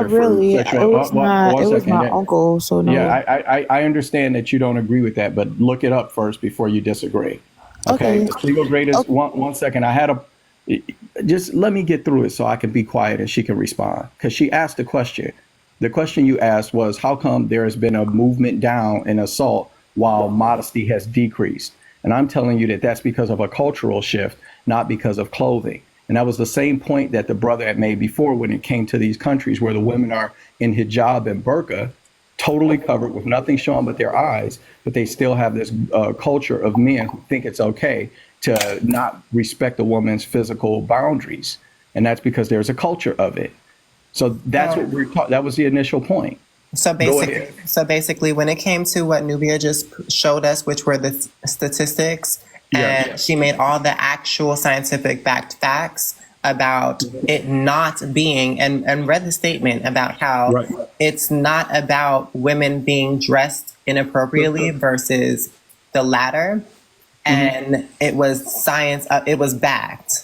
Not for really. It sexual. was not. One It was second. my uncle. So Yeah, no. I understand that you don't agree with that, but look it up first before you disagree. Okay, Okay. the single greatest. Okay. One second. I had a. Just let me get through it so I can be quiet and she can respond because she asked the question. The question you asked was, how come there has been a movement down in assault while modesty has decreased? And I'm telling you that that's because of a cultural shift, not because of clothing. And that was the same point that the brother had made before when it came to these countries where the women are in hijab and burqa, totally covered with nothing showing but their eyes, but they still have this culture of men who think it's okay to not respect a woman's physical boundaries. And that's because there's a culture of it. So that's what So, we're talking. That was the initial point. so Go basically, ahead. so basically, when it came to what Nubia just showed us, which were the statistics, Yes. and she made all the actual scientific backed facts about it not being, and read the statement about how Right. it's not about women being dressed inappropriately versus the latter, Mhm. and it was science. It was backed.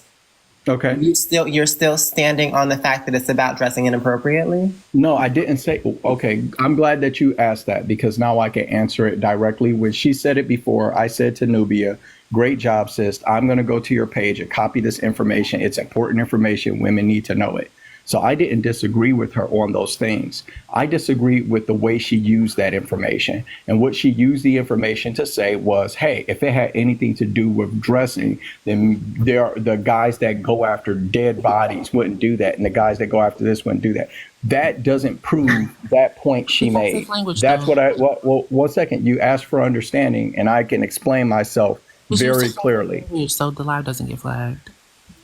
Okay. You're still standing on the fact that it's about dressing inappropriately. No, I didn't say. Okay, I'm glad that you asked that because now I can answer it directly. When she said it before, I said to Nubia, "Great job, sis. I'm going to go to your page and copy this information. It's important information. Women need to know it." So I didn't disagree with her on those things. I disagreed with the way she used that information. And what she used the information to say was, hey, if it had anything to do with dressing, then there are the guys that go after dead bodies wouldn't do that. And the guys that go after this wouldn't do that. That doesn't prove that point she made. Defensive language, That's though. what well, 1 second. You asked for understanding, and I can explain myself Just use very defensive clearly. language so the live doesn't get flagged.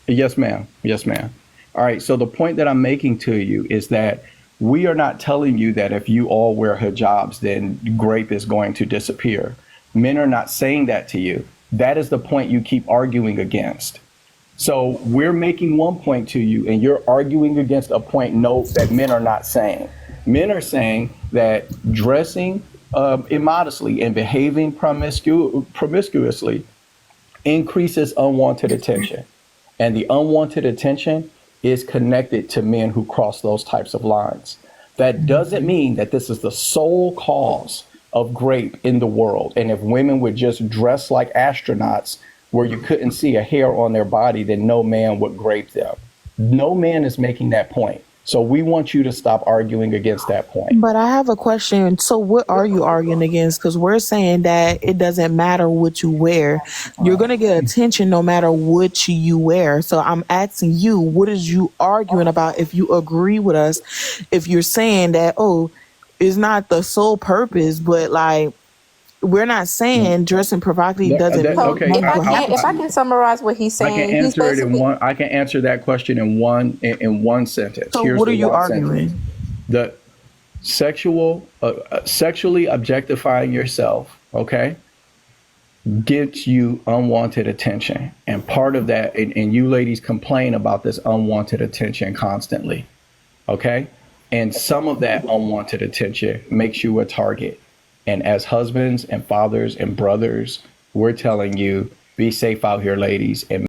Yes, ma'am. Yes, ma'am. All right. So the point that I'm making to you is that we are not telling you that if you all wear hijabs, then grape is going to disappear. Men are not saying that to you. That is the point you keep arguing against. So we're making one point to you, and you're arguing against a point no that men are not saying. Men are saying that dressing immodestly and behaving promiscuously increases unwanted attention. And the unwanted attention is connected to men who cross those types of lines. That doesn't mean that this is the sole cause of grape in the world. And if women would just dress like astronauts where you couldn't see a hair on their body, then no man would grape them. No man is making that point. So we want you to stop arguing against that point. But I have a question. So what are you arguing against? Because we're saying that it doesn't matter what you wear. You're going to get attention no matter what you wear. So I'm asking you, what is you arguing about if you agree with us? If you're saying that, oh, it's not the sole purpose, but like, we're not saying dressing provocatively doesn't That, mean So okay, nothing will happen if to I you. can summarize what he's I can saying, he's answer it in basically one. I can answer that question in one sentence. So Here's what are the you one sentence. arguing? The sexually objectifying yourself, okay, gets you unwanted attention, and part of that, and you ladies complain about this unwanted attention constantly, okay, and some of that unwanted attention makes you a target. And as husbands and fathers and brothers, we're telling you, be safe out here, ladies, and